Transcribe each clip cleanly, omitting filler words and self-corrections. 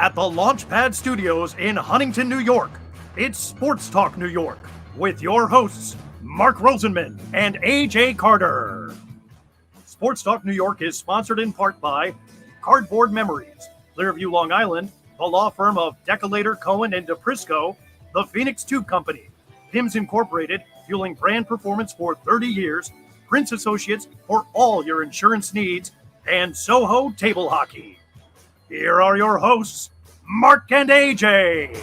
at the Launchpad Studios in Huntington, New York. It's Sports Talk New York with your hosts, Mark Rosenman and AJ Carter. Sports Talk New York is sponsored in part by Cardboard Memories, Clearview, Long Island, the law firm of Decolator, Cohen, and DePrisco, the Phoenix Tube Company, PIMS Incorporated, fueling brand performance for 30 years, Prince Associates for all your insurance needs, and Soho Table Hockey. Here are your hosts, Mark and AJ.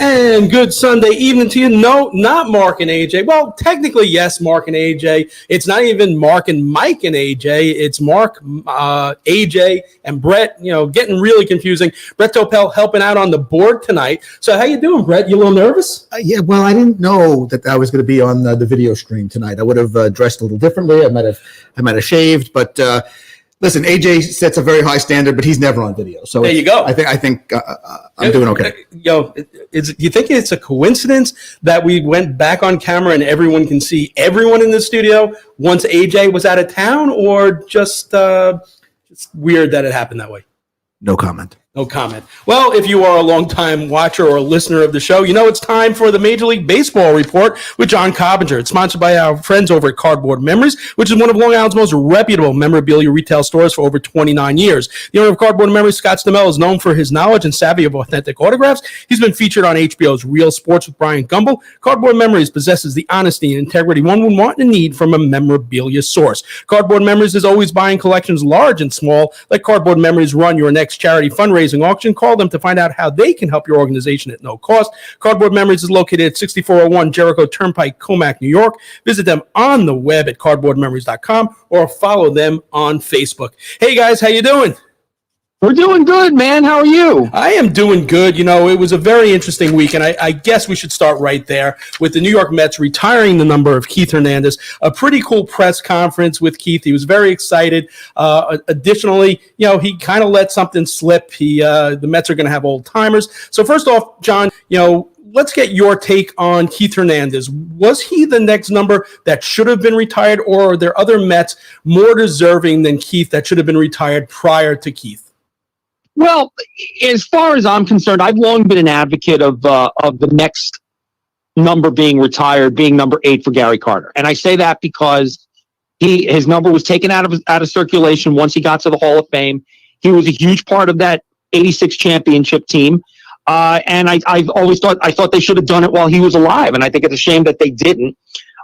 And good Sunday evening to you. No, not Mark and AJ. Well, technically, yes, Mark and AJ. It's not even Mark and Mike and AJ. It's Mark, AJ, and Brett. You know, getting really confusing. Brett Topel helping out on the board tonight. So how you doing, Brett? You a little nervous? Yeah, well, I didn't know that I was going to be on the video stream tonight. I would have dressed a little differently. I might have shaved, but listen, AJ sets a very high standard, but he's never on video. So there you go. I think I'm doing okay. Yo, you think it's a coincidence that we went back on camera and everyone can see everyone in the studio once AJ was out of town, or just weird that it happened that way? No comment. No comment. Well, if you are a longtime watcher or listener of the show, you know it's time for the Major League Baseball Report with John Cobbinger. It's sponsored by our friends over at Cardboard Memories, which is one of Long Island's most reputable memorabilia retail stores for over 29 years. The owner of Cardboard Memories, Scott Stamell, is known for his knowledge and savvy of authentic autographs. He's been featured on HBO's Real Sports with Brian Gumbel. Cardboard Memories possesses the honesty and integrity one would want and need from a memorabilia source. Cardboard Memories is always buying collections large and small. Let Cardboard Memories run your next charity fundraising auction. Call them to find out how they can help your organization at no cost. Cardboard Memories is located at 6401 Jericho Turnpike, Comac, New York. Visit them on the web at cardboardmemories.com or follow them on Facebook. Hey guys, how you doing? We're doing good, man. How are you? I am doing good. You know, it was a very interesting week, and I guess we should start right there with the New York Mets retiring the number of Keith Hernandez. A pretty cool press conference with Keith. He was very excited. Additionally, you know, he kind of let something slip. The Mets are going to have old timers. So first off, John, you know, let's get your take on Keith Hernandez. Was he the next number that should have been retired, or are there other Mets more deserving than Keith that should have been retired prior to Keith? Well, as far as I'm concerned, I've long been an advocate of the next number being retired, being number 8 for Gary Carter, and I say that because his number was taken out of circulation once he got to the Hall of Fame. He was a huge part of that '86 championship team, and I've always thought they should have done it while he was alive, and I think it's a shame that they didn't.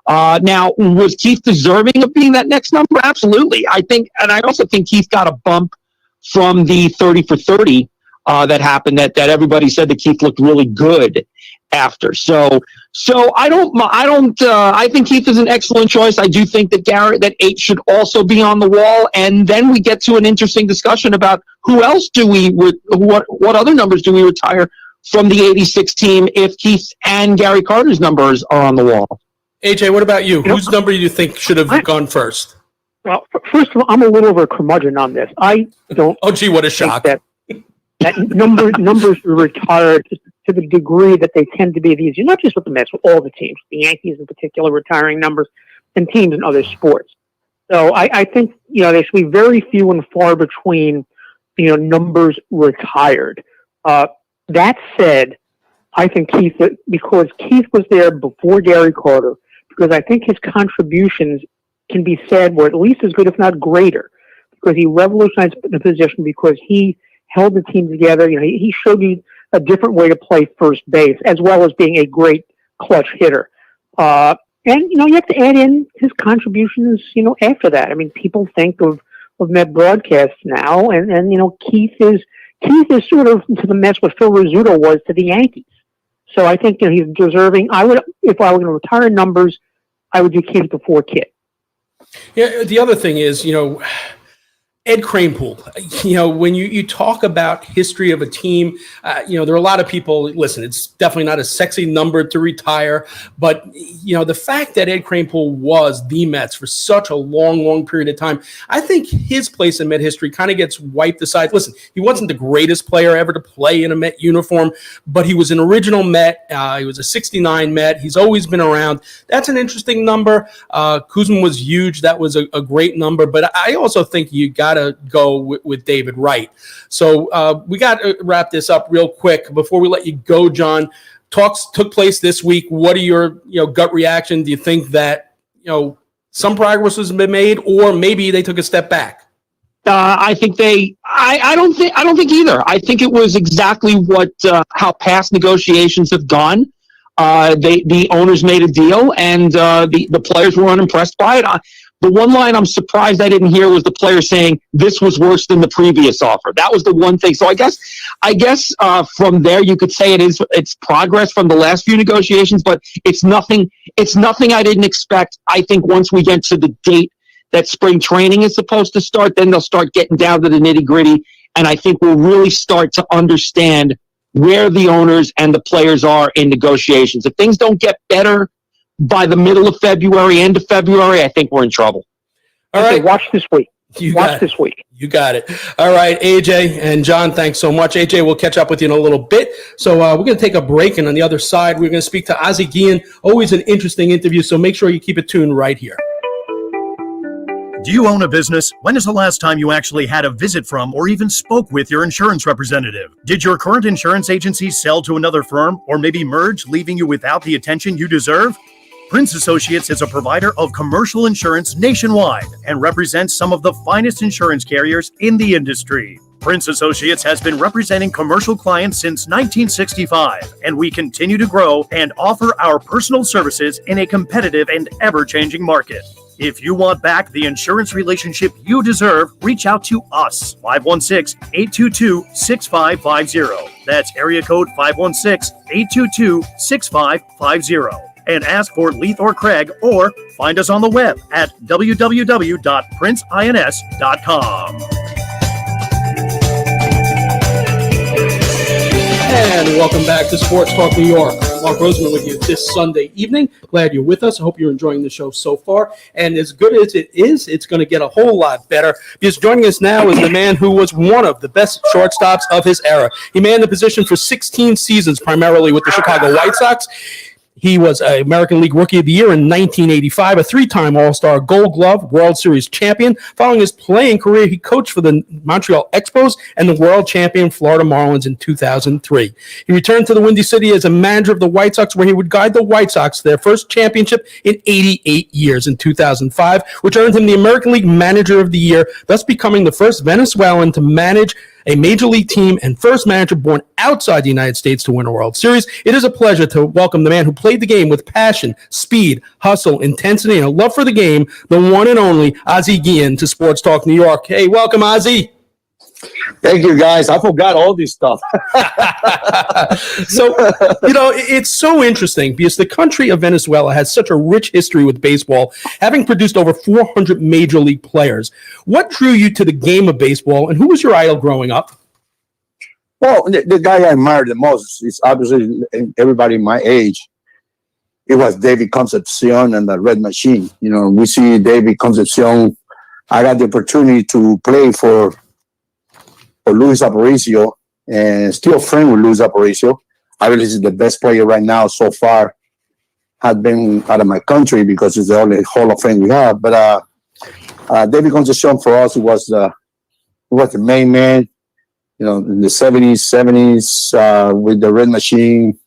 Now, was Keith deserving of being that next number? Absolutely. I think, and I also think Keith got a bump from the 30 for 30 that happened, that everybody said that Keith looked really good after. So I think Keith is an excellent choice. I do think that 8 should also be on the wall. And then we get to an interesting discussion about who else what other numbers do we retire from the '86 team if Keith and Gary Carter's numbers are on the wall. AJ, what about you? Whose number do you think should have gone first? Well, first of all, I'm a little of a curmudgeon on this. I don't. Oh, gee, what a shock! That numbers are retired to the degree that they tend to be these. Not just with the Mets, with all the teams, the Yankees in particular, retiring numbers, and teams in other sports. So I think there should be very few and far between numbers retired. That said, I think because Keith was there before Gary Carter, because I think his contributions can be said were at least as good, if not greater, because he revolutionized the position, because he held the team together. He showed you a different way to play first base, as well as being a great clutch hitter. And you have to add in his contributions, after that. I mean, people think of Met broadcasts now, and Keith is sort of to the Mets what Phil Rizzuto was to the Yankees. So I think he's deserving. If I were going to retire numbers, I would do Keith before Kid. Yeah, the other thing is, Ed Kranepool, when you talk about history of a team, there are a lot of people, listen, it's definitely not a sexy number to retire, but, the fact that Ed Kranepool was the Mets for such a long, long period of time, I think his place in Met history kind of gets wiped aside. Listen, he wasn't the greatest player ever to play in a Met uniform, but he was an original Met. He was a 69 Met. He's always been around. That's an interesting number. Kuzma was huge. That was a great number, but I also think you got got to go with David Wright. So we got to wrap this up real quick before we let you go, John. Talks took place this week. What are your gut reaction? Do you think that some progress has been made, or maybe they took a step back? I think I don't think either. I think it was exactly how past negotiations have gone. The owners made a deal, and the players were unimpressed by it. The one line I'm surprised I didn't hear was the player saying this was worse than the previous offer. That was the one thing. So I guess from there you could say it's progress from the last few negotiations, but it's nothing I didn't expect. I think once we get to the date that spring training is supposed to start, then they'll start getting down to the nitty-gritty, and I think we'll really start to understand where the owners and the players are in negotiations. If things don't get better by the middle of February, end of February, I think we're in trouble. All right. Watch this week. Watch this week. You got it. All right, AJ and John, thanks so much. AJ, we'll catch up with you in a little bit. So we're going to take a break, and on the other side, we're going to speak to Ozzie Guillén. Always an interesting interview, so make sure you keep it tuned right here. Do you own a business? When is the last time you actually had a visit from or even spoke with your insurance representative? Did your current insurance agency sell to another firm or maybe merge, leaving you without the attention you deserve? Prince Associates is a provider of commercial insurance nationwide and represents some of the finest insurance carriers in the industry. Prince Associates has been representing commercial clients since 1965, and we continue to grow and offer our personal services in a competitive and ever-changing market. If you want back the insurance relationship you deserve, reach out to us, 516-822-6550. That's area code 516-822-6550. And ask for Leith or Craig, or find us on the web at www.princeins.com. And welcome back to Sports Talk New York. Mark Roseman with you this Sunday evening. Glad you're with us. I hope you're enjoying the show so far. And as good as it is, it's going to get a whole lot better, because joining us now is the man who was one of the best shortstops of his era. He manned the position for 16 seasons, primarily with the Chicago White Sox. He was an American League Rookie of the Year in 1985, a three-time All-Star Gold Glove, World Series champion. Following his playing career, he coached for the Montreal Expos and the world champion Florida Marlins in 2003. He returned to the Windy City as a manager of the White Sox, where he would guide the White Sox to their first championship in 88 years in 2005, which earned him the American League Manager of the Year, thus becoming the first Venezuelan to manage a major league team and first manager born outside the United States to win a World Series. It is a pleasure to welcome the man who played the game with passion, speed, hustle, intensity, and a love for the game, the one and only Ozzie Guillén, to Sports Talk New York. Hey, welcome, Ozzie. Thank you, guys. I forgot all this stuff. So, it's so interesting because the country of Venezuela has such a rich history with baseball, having produced over 400 major league players. What drew you to the game of baseball, and who was your idol growing up? Well, the guy I admired the most is obviously everybody my age. It was David Concepcion and the Red Machine. We see David Concepcion. I got the opportunity to play for Luis Aparicio, and still friend with Luis Aparicio. I believe he's the best player right now so far. Had been out of my country because it's the only Hall of Fame we have. But David Concepcion for us was the main man. In the 70s, with the Red Machine,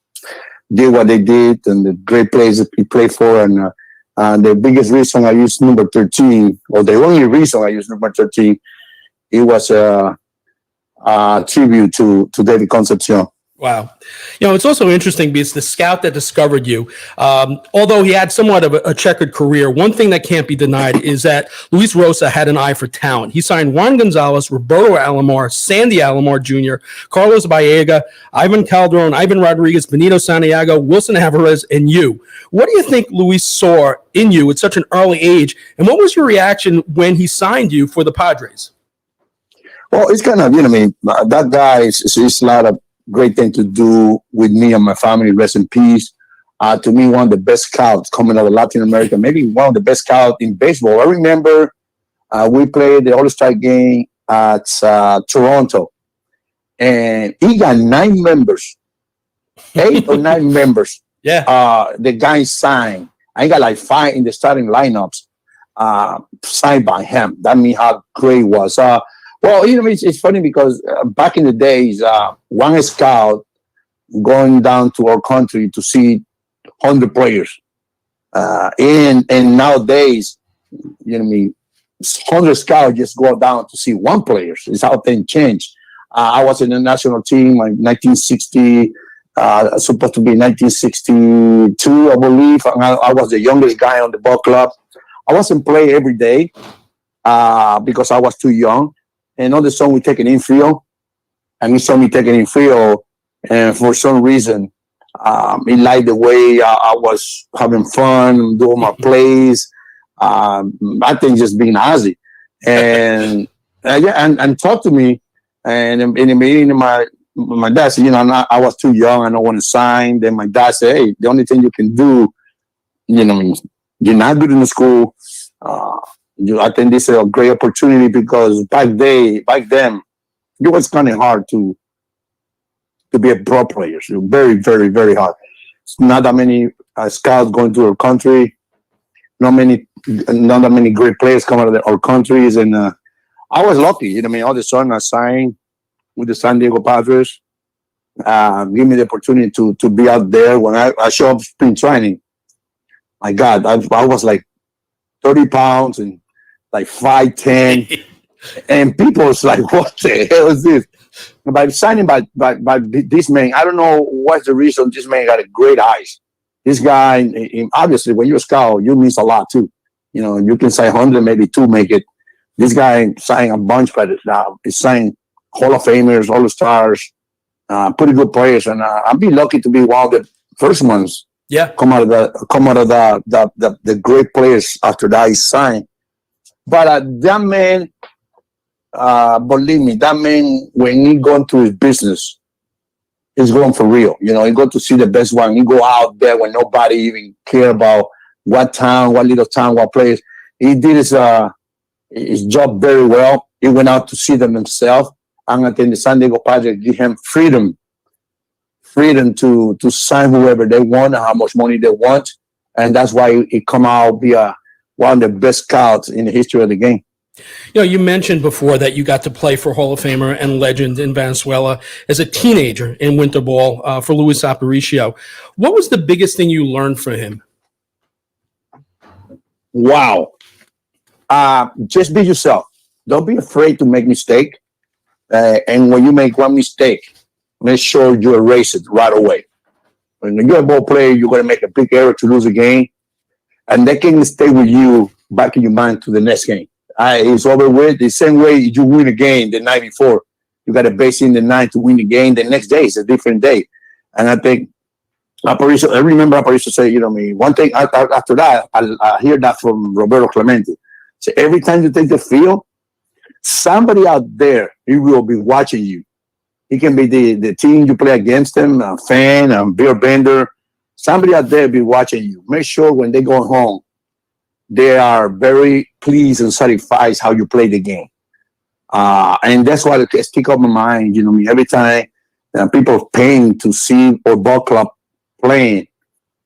did what they did, and the great plays that he played for. And the biggest reason I used number 13, or the only reason I used number 13, it was tribute to David Concepcion. Wow. It's also interesting because the scout that discovered you, although he had somewhat of a checkered career, one thing that can't be denied is that Luis Rosa had an eye for talent. He signed Juan Gonzalez, Roberto Alomar, Sandy Alomar Jr., Carlos Baega, Ivan Calderon, Ivan Rodriguez, Benito Santiago, Wilson Alvarez, and you. What do you think Luis saw in you at such an early age, and what was your reaction when he signed you for the Padres? Well, it's kind of, that guy is a lot of great thing to do with me and my family. Rest in peace. To me, one of the best scouts coming out of Latin America, maybe one of the best scouts in baseball. I remember we played the All-Star game at Toronto, and he got 9 members, 8 or 9 members. Yeah. The guy signed. I got like 5 in the starting lineups. signed by him. That means how great it was. Well, it's funny because back in the days, one scout going down to our country to see 100 players. And nowadays, 100 scouts just go down to see one player. It's how things change. I was in the national team in 1960, supposed to be 1962, I believe. I was the youngest guy on the ball club. I wasn't play every day because I was too young. And on the song, we take an infield. And he saw me taking infield. And for some reason, he liked the way I was having fun, doing my plays. I think just being Ozzie. And and talk to me. And in the meeting, my dad said, I was too young. I don't want to sign. Then my dad said, hey, the only thing you can do, you're not good in the school. I think this is a great opportunity because back then, it was kind of hard to be a pro player. So very, very, very hard. It's not that many scouts going to our country. Not that many great players come out of our countries. And I was lucky. All of a sudden I signed with the San Diego Padres. Give me the opportunity to be out there. When I show up spring training, my God, I was like 30 pounds and like 5'10", and people was like, "What the hell is this?" By signing by this man, I don't know what's the reason. This man got a great eyes. This guy, obviously, when you're a scout, you means a lot too. You can say 100, maybe 2 make it. This guy signed a bunch, but he's signed Hall of Famers, All Stars, pretty good players, and I'd be lucky to be one of the first ones. Yeah, come out of the great players after that he signed. But that man, believe me, that man, when he go into his business, he's going for real. He go to see the best one. He go out there when nobody even care about what town, what little town, what place. He did his job very well. He went out to see them himself. And I think the San Diego Padres give him freedom to sign whoever they want, how much money they want. And that's why he come out be one of the best scouts in the history of the game. You mentioned before that you got to play for Hall of Famer and legend in Venezuela as a teenager in winter ball for Luis Aparicio. What was the biggest thing you learned from him? Wow. Just be yourself. Don't be afraid to make mistake. And when you make one mistake, make sure you erase it right away. When you're a ball player, you're going to make a big error to lose a game. And that can stay with you back in your mind to the next game. It's over with. The same way you win a game the night before, you got to base in the night to win the game. The next day is a different day. And I think Aparicio, I remember Aparicio say, one thing after that, I hear that from Roberto Clemente. So every time you take the field, somebody out there, he will be watching you. He can be the team you play against them, a fan, a beer bender. Somebody out there be watching you. Make sure when they go home, they are very pleased and satisfied how you play the game. And that's why it stick up my mind. Every time people paying to see our ball club playing.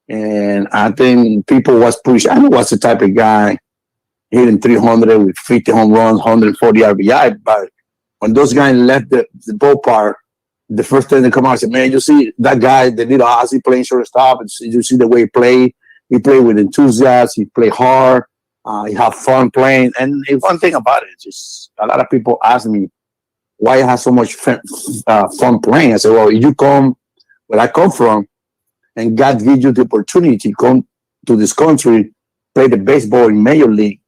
And I think people was pushing. I was the type of guy hitting 300 with 50 home runs, 140 RBI. But when those guys left the ballpark, the first thing they come out and say, man, you see that guy, the little Ozzie playing shortstop, and you see the way he play. He play with enthusiasm. He play hard. He have fun playing. And one thing about it, just a lot of people ask me why I have so much fun playing. I say, well, if you come where I come from, and God gives you the opportunity to come to this country, play the baseball in Major League,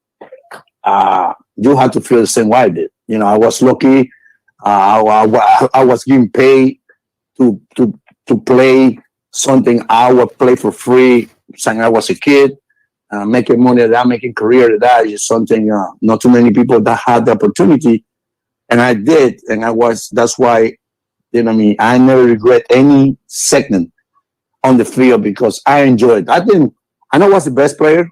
you have to feel the same way I did. I was lucky. I was getting paid to play something I would play for free since I was a kid. Making money at that, making career at that is something not too many people that had the opportunity, and I did, and that's why I never regret any second on the field because I enjoyed it. I know I was the best player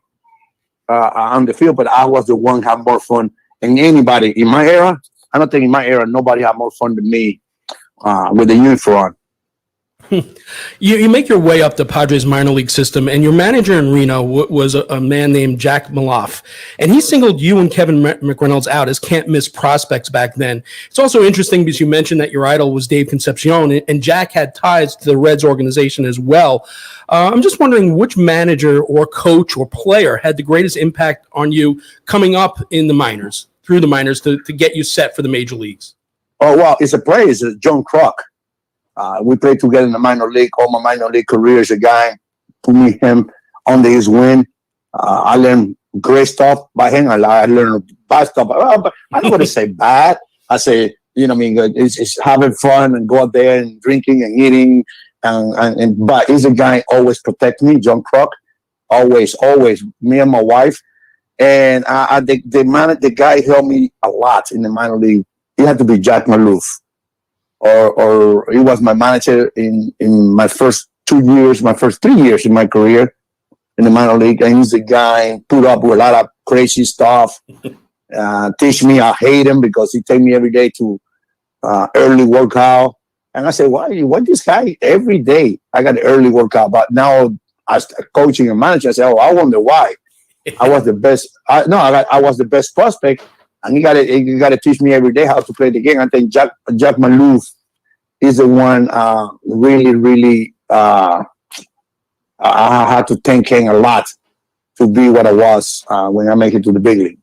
on the field, but I was the one who had more fun than anybody in my era. I don't think in my era nobody had more fun than me with the uniform on. You make your way up the Padres minor league system, and your manager in Reno was a man named Jack Maloff, and he singled you and Kevin McReynolds out as can't-miss prospects back then. It's also interesting because you mentioned that your idol was Dave Concepcion, and Jack had ties to the Reds organization as well. I'm just wondering which manager or coach or player had the greatest impact on you coming up in the minors, through the minors, to get you set for the major leagues? Oh, well, it's a player. It's John Kruk. We played together in the minor league. All my minor league career as a guy, put me him under his wing. I learned great stuff by him. I learned bad stuff. But I don't want to say bad. I say, it's having fun and go out there and drinking and eating. But he's a guy always protect me, John Kruk. Always, me and my wife. And the guy helped me a lot in the minor league. He had to be Jack Malouf. Or he was my manager in my first 3 years in my career in the minor league. And he's the guy put up with a lot of crazy stuff. Teach me, I hate him because he take me every day to early workout. And I said, why this guy every day? I got an early workout. But now as coaching and manager, I said, I wonder why. I was the best. I was the best prospect. And you got to teach me every day how to play the game. I think Jack Malouf is the one really. I had to thank him a lot to be what I was when I make it to the big league.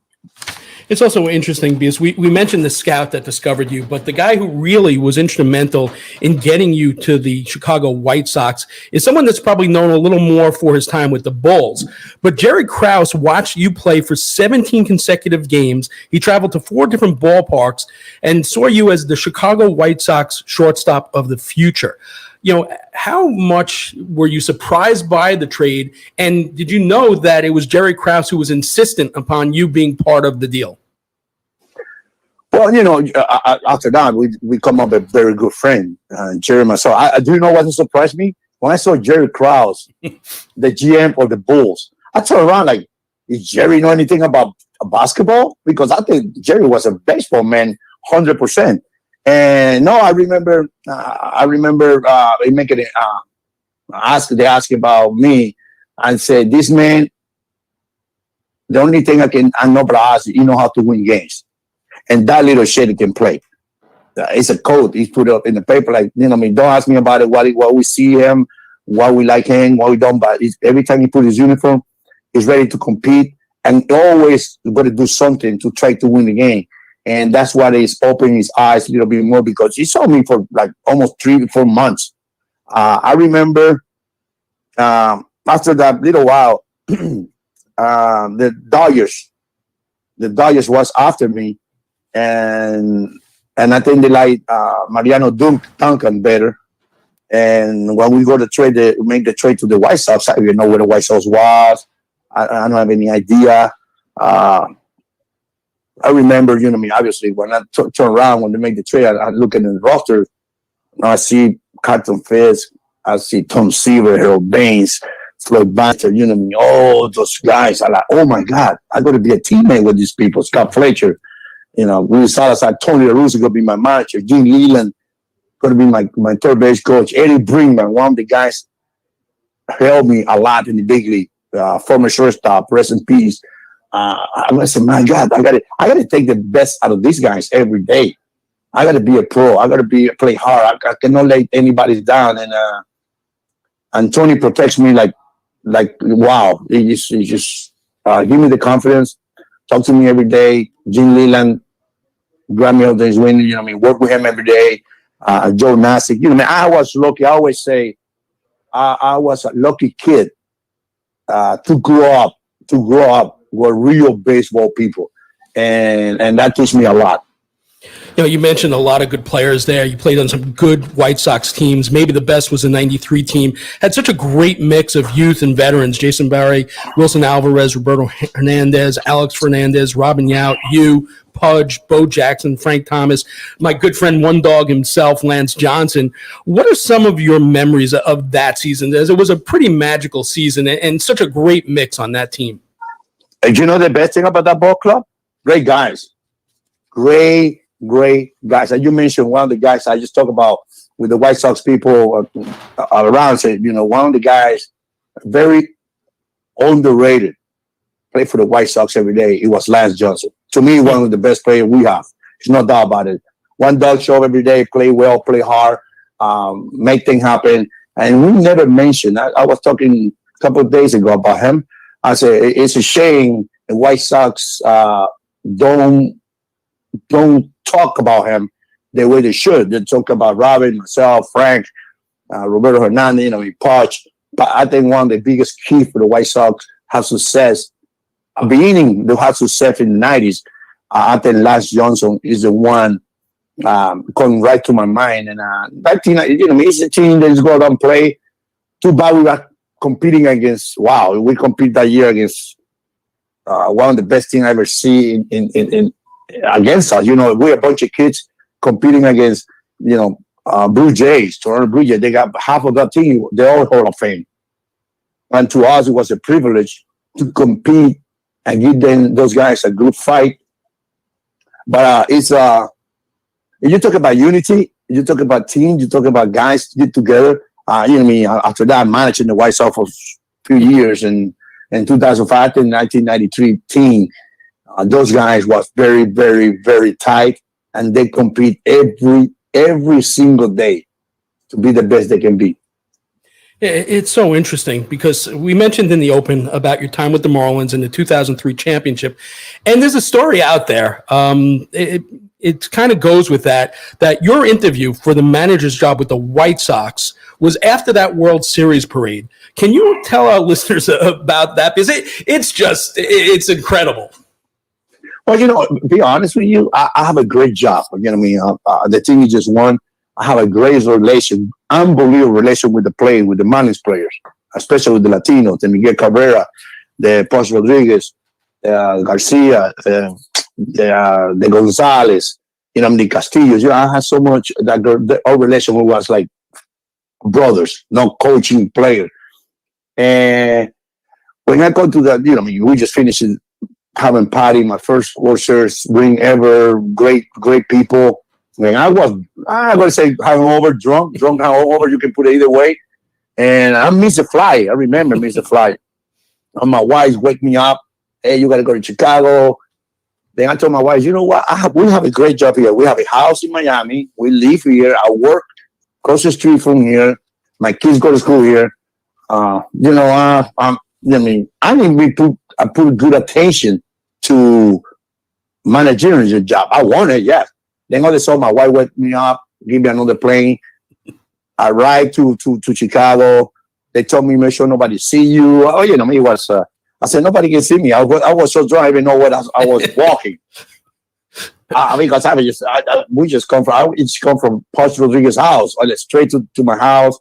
It's also interesting because we mentioned the scout that discovered you, but the guy who really was instrumental in getting you to the Chicago White Sox is someone that's probably known a little more for his time with the Bulls. But Jerry Krause watched you play for 17 consecutive games. He traveled to 4 different ballparks and saw you as the Chicago White Sox shortstop of the future. How much were you surprised by the trade? And did you know that it was Jerry Krause who was insistent upon you being part of the deal? Well, after that, we come up a very good friend, Jerry and myself. I do you know what surprised me? When I saw Jerry Krause, the GM of the Bulls, I turned around like, did Jerry know anything about basketball? Because I think Jerry was a baseball man, 100%. And no, I remember making they asked about me. I said, this man, the only thing I know about us, how to win games. And that little shit he can play. It's a code. He's put up in the paper, like, don't ask me about it, what we see him, what we like him, what we don't. But every time he put his uniform, he's ready to compete and always got to do something to try to win the game. And that's why he's opening his eyes a little bit more because he saw me for like almost 3 to 4 months. I remember after that little while, the Dodgers was after me, and I think they like Mariano Duncan better. And when we go to make the trade to the White Sox, I didn't know where the White Sox was. I don't have any idea. I remember, obviously, when I turn around, when they make the trade, I look at the roster. I see Carlton Fisk, I see Tom Seaver, Harold Baines, Floyd Banter, all those guys. I'm like, oh my God, I got to be a teammate with these people. Scott Fletcher, Luis Salazar, Tony La Russa going to be my manager, Jim Leland going to be my third base coach, Eddie Brinkman, one of the guys helped me a lot in the big league, former shortstop, rest in peace. I'm gonna say, my God, I gotta take the best out of these guys every day. I gotta be a pro. I gotta play hard. I cannot let anybody down. And Tony protects me like wow. He just give me the confidence. Talk to me every day. Jim Leland, grab me out there his win. Work with him every day. Joe Nasick. I was lucky. I always say I was a lucky kid to grow up with real baseball people, and that teach me a lot. You mentioned a lot of good players there. You played on some good White Sox teams. Maybe the best was the 93 team. Had such a great mix of youth and veterans. Jason Barry, Wilson Alvarez, Roberto Hernandez, Alex Fernandez, Robin Yount, you, Pudge, Bo Jackson, Frank Thomas, my good friend One Dog himself, Lance Johnson. What are some of your memories of that season? As it was a pretty magical season and such a great mix on that team. And the best thing about that ball club? Great guys. Great guys. And you mentioned one of the guys I just talked about, with the White Sox people around. Said, one of the guys, very underrated, play for the White Sox every day. It was Lance Johnson. To me, one of the best players we have. There's no doubt about it. One dog show every day, play well, play hard, make things happen. And we never mentioned, I was talking a couple of days ago about him. I said, it's a shame the White Sox don't talk about him the way they should. They talk about Robin, myself, Frank, Roberto Hernandez, Poch. But I think one of the biggest key for the White Sox have success, beginning to have success in the 90s. I think Lance Johnson is the one coming right to my mind. And that team, it's a team that is going to play. Too bad we were competing against, we compete that year against one of the best teams I ever see in against us. We're a bunch of kids competing against, Blue Jays, Toronto Blue Jays. They got half of that team, they're all Hall of Fame. And to us, it was a privilege to compete and give those guys a good fight. But if you talk about unity, you talk about team, you talk about guys get together. After that, managing the White Sox for a few years, and in 2005 to 1993 team, those guys was very, very, very tight, and they compete every single day to be the best they can be. It's so interesting because we mentioned in the open about your time with the Marlins in the 2003 championship. And there's a story out there. It kind of goes with that your interview for the manager's job with the White Sox was after that World Series parade. Can you tell our listeners about that? Because it's incredible. Well, be honest with you, I have a great job. The team you just won. I have a great relation, unbelievable relation with the Marlins players, especially with the Latinos, the Miguel Cabrera, the Ponce Rodriguez, Garcia, the Gonzalez, the Castillos. I had so much that our relation was like brothers, not coaching player. And when I go to that, we just finished having party, my first World Series ring ever, great people. When I'm going to say hangover, drunk hangover, you can put it either way. And I missed a flight. I remember missed a flight. And my wife wake me up. Hey, you got to go to Chicago. Then I told my wife, you know what? We have a great job here. We have a house in Miami. We live here. I work across the street from here. My kids go to school here. I put good attention to managerial job. I want it, yes. Then all of a sudden, my wife wake me up, give me another plane. I ride to Chicago. They told me, make sure nobody see you. It was. I said, nobody can see me. I was so drunk, I didn't know what I was walking. Because we just come from Ponce Rodriguez's house. I went straight to my house.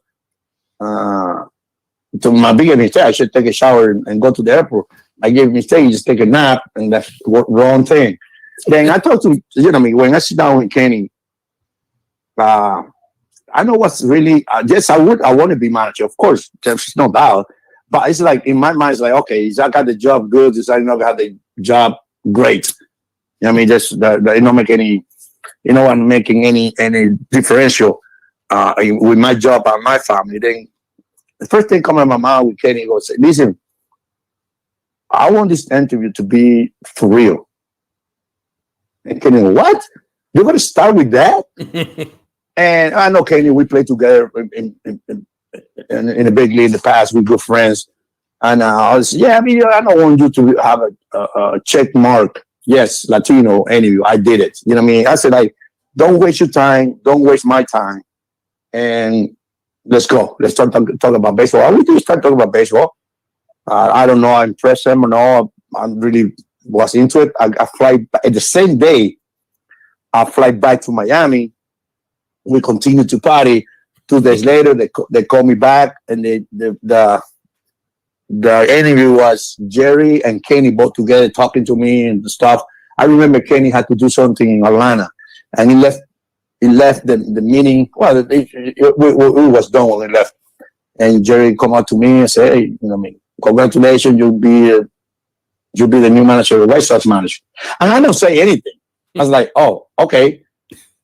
To my biggest mistake, I should take a shower and go to the airport. I gave a mistake, just take a nap, and that's the wrong thing. Then I talked to, when I sit down with Kenny, I know what's really, yes, I want to be manager, of course, there's no doubt. But it's like, in my mind, it's like, okay, is I got the job good? Is I not got the job great? Just not make any, I'm making any differential with my job and my family. Then the first thing coming to my mind with Kenny goes, listen, I want this interview to be for real. And Kenny, what? You're going to start with that? And I know Kenny, we played together in a big league in the past. We're good friends. And I was, I don't want you to have a check mark. Yes, Latino, anyway, I did it. I said, don't waste your time. Don't waste my time. And let's go. Let's start talking about baseball. We do start talking about baseball. I don't know. I impressed him or no. I really was into it. I fly at the same day. I fly back to Miami. We continue to party. 2 days later, they call me back, and the interview was Jerry and Kenny both together talking to me and stuff. I remember Kenny had to do something in Atlanta, and he left the meeting. Well, it was done when he left, and Jerry come out to me and say, "Hey, congratulations, you'll be the new manager, the White Sox manager." And I don't say anything. I was like, "Oh, okay."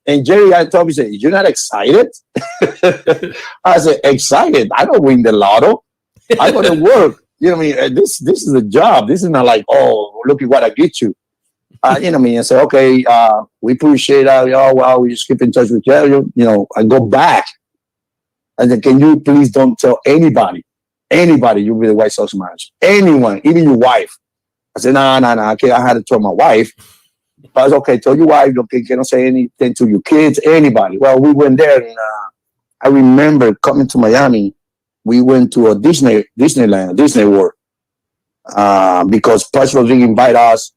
And Jerry had told me, said, "You're not excited?" I said, "Excited? I don't win the lotto. I go to work. You know what I mean? This is a job. This is not like, oh, look at what I get you. You know what I mean?" I said, "Okay, we appreciate that. Oh, well, we just keep in touch with you. You know, I go back. I said, can you please don't tell anybody you'll be the White Sox manager. Anyone, even your wife." I said, no. Okay, I had to tell my wife. But I was okay, tell your wife, okay, can't say anything to your kids, anybody. Well, we went there, and I remember coming to Miami. We went to a Disney World, because Pudge Rodriguez invited us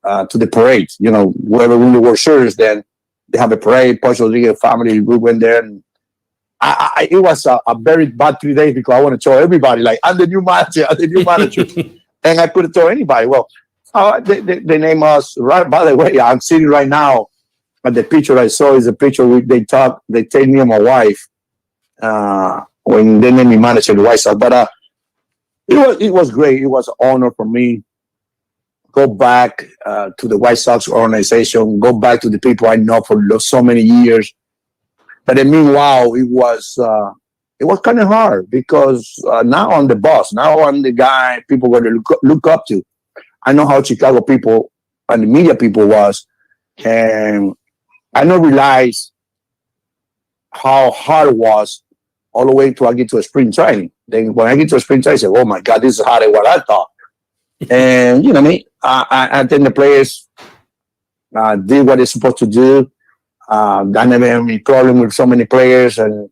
to the parade. You know, whoever won the World Series, then they have a parade. Pudge Rodriguez family, we went there, and it was a very bad 3 days because I want to show everybody, like, I'm the new manager, and I couldn't tell anybody. Well, they name us, right? By the way, I'm sitting right now, and the picture I saw is a picture they take me and my wife when they named me manager of the White Sox. But it was great. It was an honor for me. Go back to the White Sox organization, go back to the people I know for so many years. But then meanwhile, it was kind of hard because now I'm the boss. Now I'm the guy people were to look up to. I know how Chicago people and the media people was, and I don't realize how hard it was all the way till I get to a spring training. Then when I get to a spring training, I say, "Oh my God, this is harder than what I thought." And you know what I mean? I think the players did what they're supposed to do. I never had any problem with so many players, and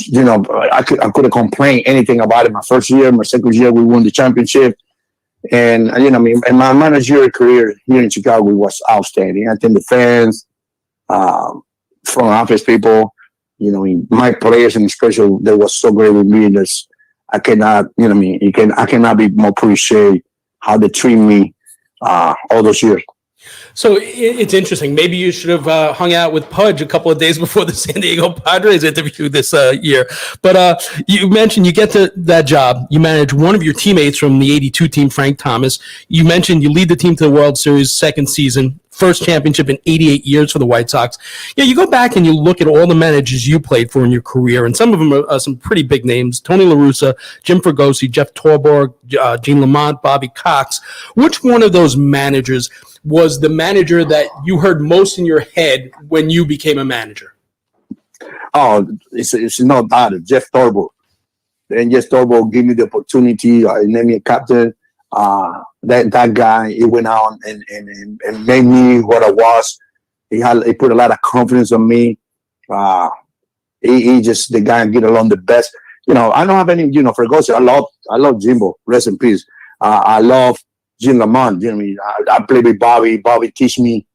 you know, I couldn't complain anything about it. My first year, my second year, we won the championship, and you know, I mean, and my managerial career here in Chicago was outstanding. I think the fans, front office people, you know, my players in special, they was so great with me. I cannot, you know, what I mean, I cannot be more appreciate how they treat me all those years. So it's interesting. Maybe you should have hung out with Pudge a couple of days before the San Diego Padres interview this year. But you mentioned you get to that job. You manage one of your teammates from the 82 team, Frank Thomas. You mentioned you lead the team to the World Series second season, first championship in 88 years for the White Sox. Yeah, you go back and you look at all the managers you played for in your career, and some of them are some pretty big names: Tony La Russa, Jim Fregosi, Jeff Torborg, Gene Lamont, Bobby Cox. Which one of those managers was the manager that you heard most in your head when you became a manager? Oh, it's no doubt Jeff Torborg. And Jeff Torborg gave me the opportunity. I named me a captain. That guy, he went out and made me what I was. He put a lot of confidence on me. He just the guy get along the best. You know, I don't have any. You know, Fregosi, I love Jimbo. Rest in peace. I love Jim Lamont. You know what I mean? I played with Bobby. Bobby teach me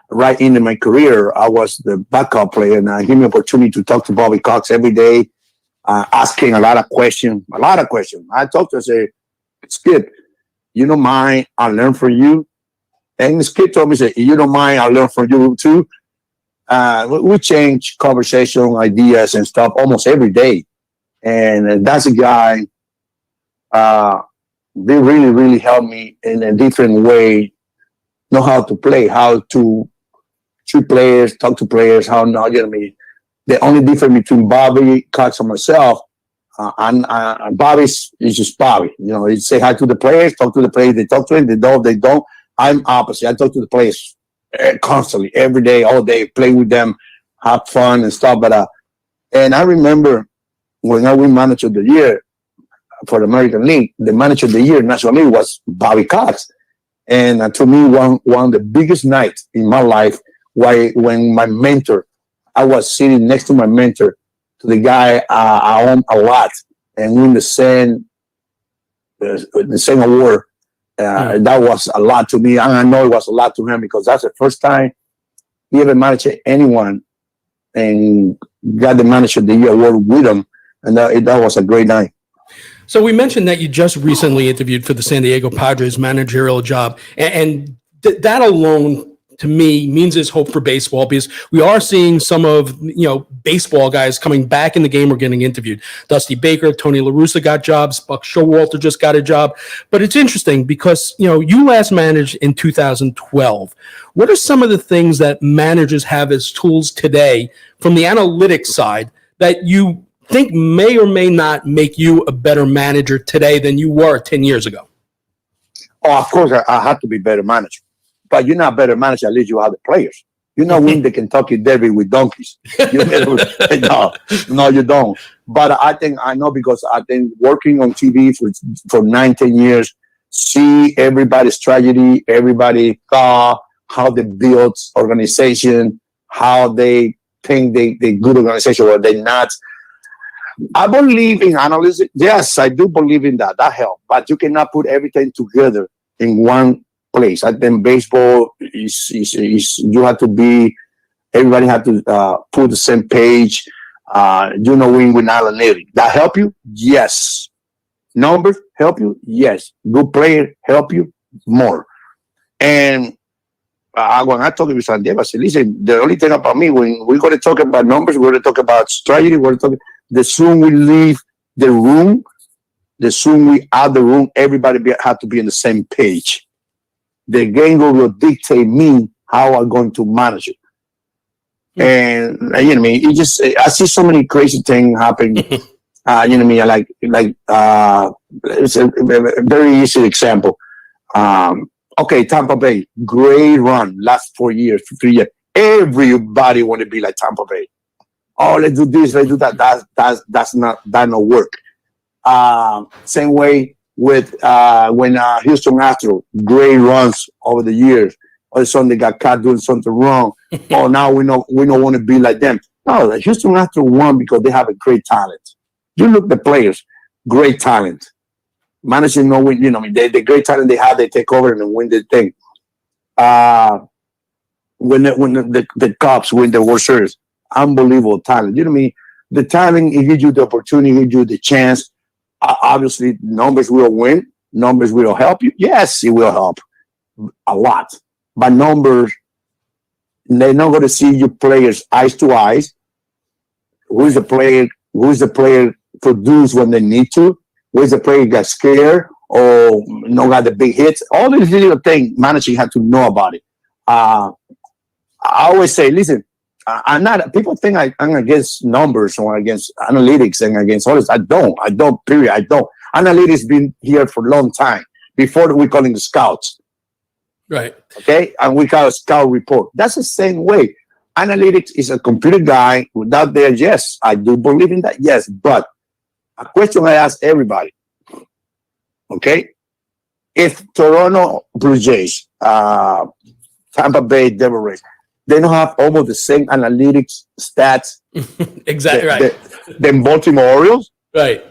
right into my career. I was the backup player, and I give me opportunity to talk to Bobby Cox every day, asking a lot of questions. I talked to him, say, "Skip, you don't mind I learn from you?" And Skip told me, say, "You don't mind I learn from you too?" We change conversation, ideas, and stuff almost every day. And that's a guy. They really, really helped me in a different way. Know how to play, how to treat players, talk to players, how not. You know what I mean? The only difference between Bobby Cox and myself. And Bobby is just Bobby. You know, he say hi to the players, talk to the players. They talk to him, they don't. I'm opposite. I talk to the players constantly, every day, all day, play with them, have fun and stuff. But and I remember when I win Manager of the Year for the American League, the Manager of the Year National League was Bobby Cox. And to me, one of the biggest nights in my life, when my mentor, I was sitting next to my mentor, to the guy I own a lot, and win the same award. That was a lot to me, and I know it was a lot to him because that's the first time he ever managed anyone and got the Manager of the Year award with him, and that was a great night. So we mentioned that you just recently interviewed for the San Diego Padres managerial job, and that alone to me means there's hope for baseball, because we are seeing some of, baseball guys coming back in the game or getting interviewed. Dusty Baker, Tony La Russa got jobs. Buck Showalter just got a job. But it's interesting because, you last managed in 2012. What are some of the things that managers have as tools today from the analytics side that you think may or may not make you a better manager today than you were 10 years ago? Oh, of course, I have to be better manager. But you're not better manager unless you have the players. You're not winning the Kentucky Derby with donkeys. No, you don't. But I know because I've been working on TV for 19 years, see everybody's strategy, everybody thought, how they build organization, how they think they good organization or they not. I believe in analysis. Yes, I do believe in that. That helps. But you cannot put everything together in one place. I think baseball is you have to be, everybody have to put the same page. Win with analytics. That help you? Yes. Numbers help you? Yes. Good player help you? More. And when I talk with San Diego, I said, listen, the only thing about me, when we're going to talk about numbers, we're going to talk about strategy, we're going to talk, the soon we leave the room, the soon we out the room, everybody have to be on the same page. The game will dictate me how I'm going to manage it. And it just, I see so many crazy things happen. It's a very easy example. Okay, Tampa Bay, great run, last 4 years, 3 years. Everybody want to be like Tampa Bay. Oh, let's do this, let's do that. That no work. Same way with when Houston Astros, great runs over the years. All of a sudden they got caught doing something wrong. Oh, now we don't want to be like them. No, the Houston Astros won because they have a great talent. You look at the players, great talent. Managing no win, the great talent they have, they take over and win the thing. When the Cubs win the World Series, unbelievable talent. The talent, it gives you the opportunity, it gives you the chance. Obviously, numbers will win. Numbers will help you. Yes, it will help a lot. But numbers, they're not going to see you players eyes to eyes. Who's the player produce when they need to? Where's the player got scared or got the big hits? All these little things, managing have to know about it. I always say, listen, I'm not. People think I'm against numbers or against analytics and against all this. I don't. Period. I don't. Analytics been here for a long time before we call it the scouts. Right. Okay, and we call it scout report. That's the same way. Analytics is a computer guy without there. Yes, I do believe in that. Yes, but a question I ask everybody. Okay, if Toronto Blue Jays, Tampa Bay Devil Rays, they don't have almost the same analytics stats. Exactly right. Than Baltimore Orioles. Right.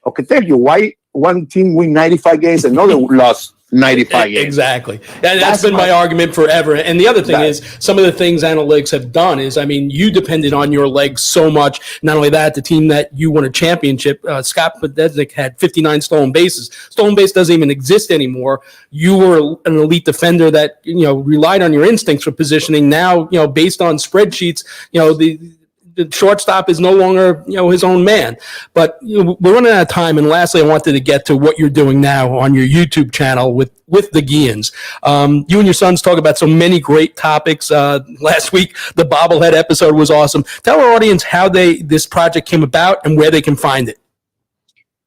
Okay, thank you. Why one team win 95 games, another lost 95 games? Exactly. That's been my argument forever. And the other thing is, some of the things analytics have done is, you depended on your legs so much. Not only that, the team that you won a championship, Scott Podesnik had 59 stolen bases. Stolen base doesn't even exist anymore. You were an elite defender that, relied on your instincts for positioning. Now, based on spreadsheets, the shortstop is no longer, his own man. But we're running out of time. And lastly, I wanted to get to what you're doing now on your YouTube channel with the Guilléns. You and your sons talk about so many great topics. Last week, the bobblehead episode was awesome. Tell our audience how this project came about and where they can find it.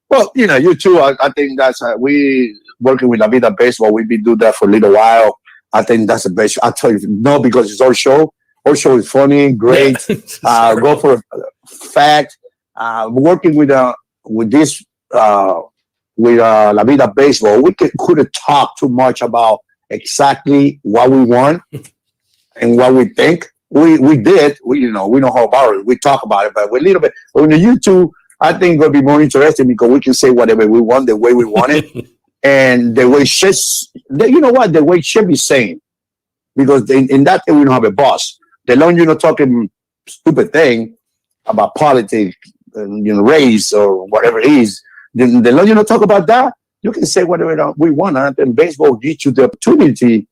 Well, you too. I think that's we working with La Vida Baseball. We've been doing that for a little while. I think that's the best. I'll tell you, no, because it's our show. Our show is funny, great. Go for a fact. Working with La Vida Baseball, we couldn't talk too much about exactly what we want and what we think. We did. We know how about it. We talk about it, but we're a little bit. On the YouTube, I think it'll be more interesting because we can say whatever we want, the way we want it, and the way the way it should be saying. Because in that thing, we don't have a boss. The long you're not talking stupid thing about politics, race or whatever it is, the long you don't talk about that, you can say whatever we want. And baseball gives you the opportunity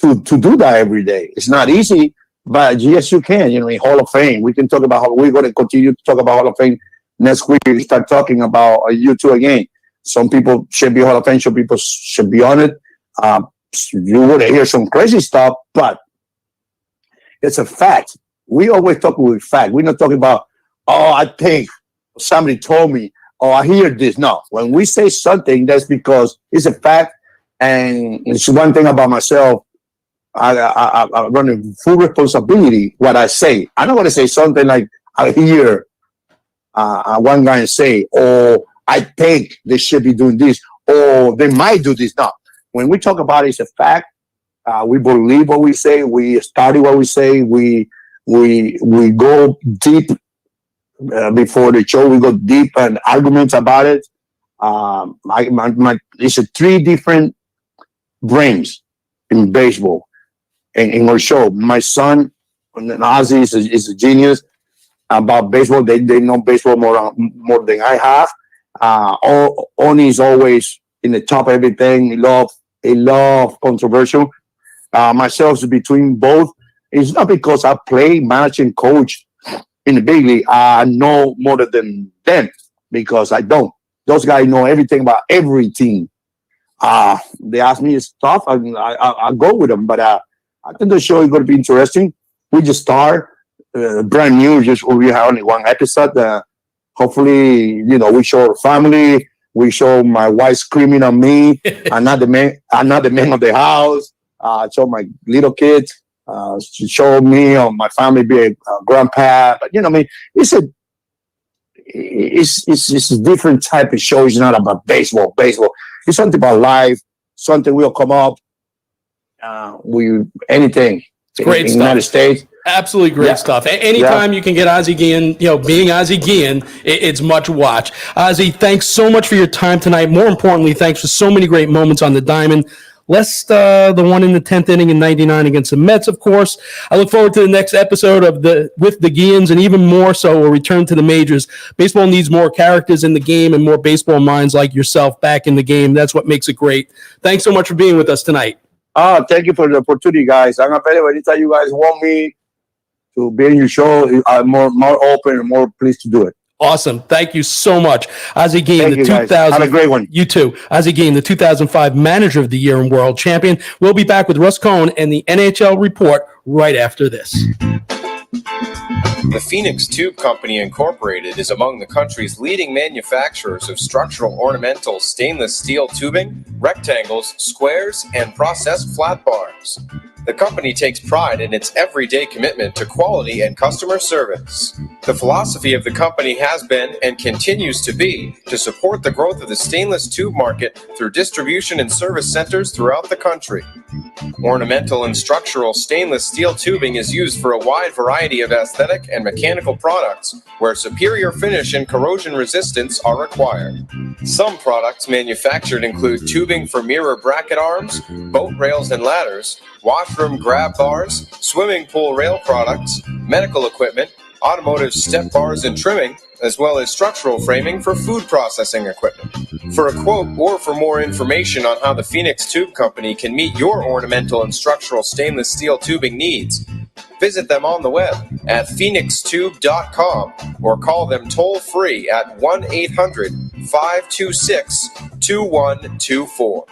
to do that every day. It's not easy, but yes, you can. You know, in Hall of Fame, we can talk about how we're going to continue to talk about Hall of Fame next week. We start talking about you two again. Some people should be Hall of Fame. Some people should be on it. You would hear some crazy stuff, but it's a fact. We always talk with fact. We're not talking about, oh, I think somebody told me, oh, I hear this. No, when we say something, that's because it's a fact. And it's one thing about myself. I run in full responsibility what I say. I'm not going to say something like I hear one guy say, oh, I think they should be doing this, or they might do this. No, when we talk about it, it's a fact. We believe what we say. We study what we say. We go deep before the show. We go deep and arguments about it. It's a 3 different brains in baseball. In our show, my son Ozzie is a genius about baseball. They know baseball more than I have. Oni is always in the top of everything. He love controversial. Myself is between both. It's not because I play, manage, and coach in the big league. I know more than them because I don't. Those guys know everything about every team. They ask me stuff, and I go with them. But I think the show is going to be interesting. We just start brand new. We have only 1 episode. Hopefully, we show our family. We show my wife screaming at me. I'm not the man of the house. Show my little kids. Show me or my family be a grandpa. But it's a different type of show. It's not about baseball. It's something about life. Something will come up. Anything. It's great in stuff. United States. Absolutely great stuff. Anytime you can get Ozzie Guillén, being Ozzie Guillén, it's much watch. Ozzie, thanks so much for your time tonight. More importantly, thanks for so many great moments on the diamond. Less the one in the 10th inning in '99 against the Mets, of course. I look forward to the next episode with the Guilléns, and even more so, we'll return to the majors. Baseball needs more characters in the game and more baseball minds like yourself back in the game. That's what makes it great. Thanks so much for being with us tonight. Thank you for the opportunity, guys. I'm available anytime you guys want me to be in your show. I'm more open and more pleased to do it. Awesome. Thank you so much. Ozzie Guillén, the 2000. Have a great one. You too. Ozzie Guillén, the 2005 Manager of the Year and World Champion. We'll be back with Russ Cohn and the NHL Report right after this. The Phoenix Tube Company Incorporated is among the country's leading manufacturers of structural ornamental stainless steel tubing, rectangles, squares, and processed flat bars. The company takes pride in its everyday commitment to quality and customer service. The philosophy of the company has been and continues to be to support the growth of the stainless tube market through distribution and service centers throughout the country. Ornamental and structural stainless steel tubing is used for a wide variety of aesthetic and mechanical products where superior finish and corrosion resistance are required. Some products manufactured include tubing for mirror bracket arms, boat rails and ladders, washroom grab bars, swimming pool rail products, medical equipment, automotive step bars and trimming, as well as structural framing for food processing equipment. For a quote or for more information on how the Phoenix Tube Company can meet your ornamental and structural stainless steel tubing needs, visit them on the web at phoenixtube.com or call them toll-free at 1-800-526-2124.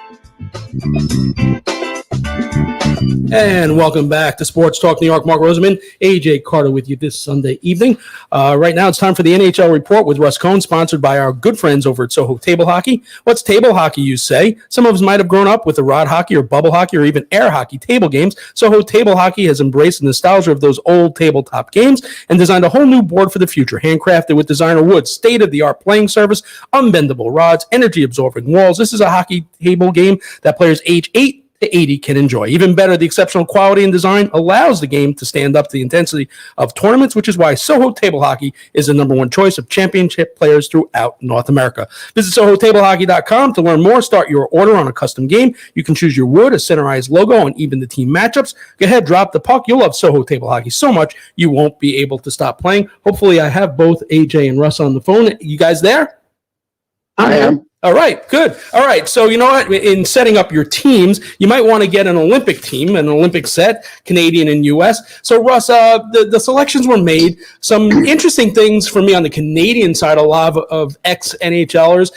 And welcome back to Sports Talk New York. Mark Roseman, AJ Carter with you this Sunday evening. Right now it's time for the NHL Report with Russ Cohn, sponsored by our good friends over at Soho Table Hockey. What's table hockey, you say? Some of us might have grown up with the rod hockey or bubble hockey or even air hockey table games. Soho Table Hockey has embraced the nostalgia of those old tabletop games and designed a whole new board for the future, handcrafted with designer wood, state-of-the-art playing service, unbendable rods, energy-absorbing walls. This is a hockey table game that players age 8 to 80 can enjoy. Even better, the exceptional quality and design allows the game to stand up to the intensity of tournaments, which is why Soho Table Hockey is the #1 choice of championship players throughout North America. Visit SohoTableHockey.com to learn more. Start your order on a custom game. You can choose your wood, a centerized logo, and even the team matchups. Go ahead, drop the puck. You'll love Soho Table Hockey so much you won't be able to stop playing. Hopefully, I have both AJ and Russ on the phone. You guys there? I am. All right, good. All right, so you know what? In setting up your teams, you might want to get an Olympic team, an Olympic set, Canadian and U.S. So, Russ, the selections were made. Some interesting things for me on the Canadian side, a lot of ex-NHLers,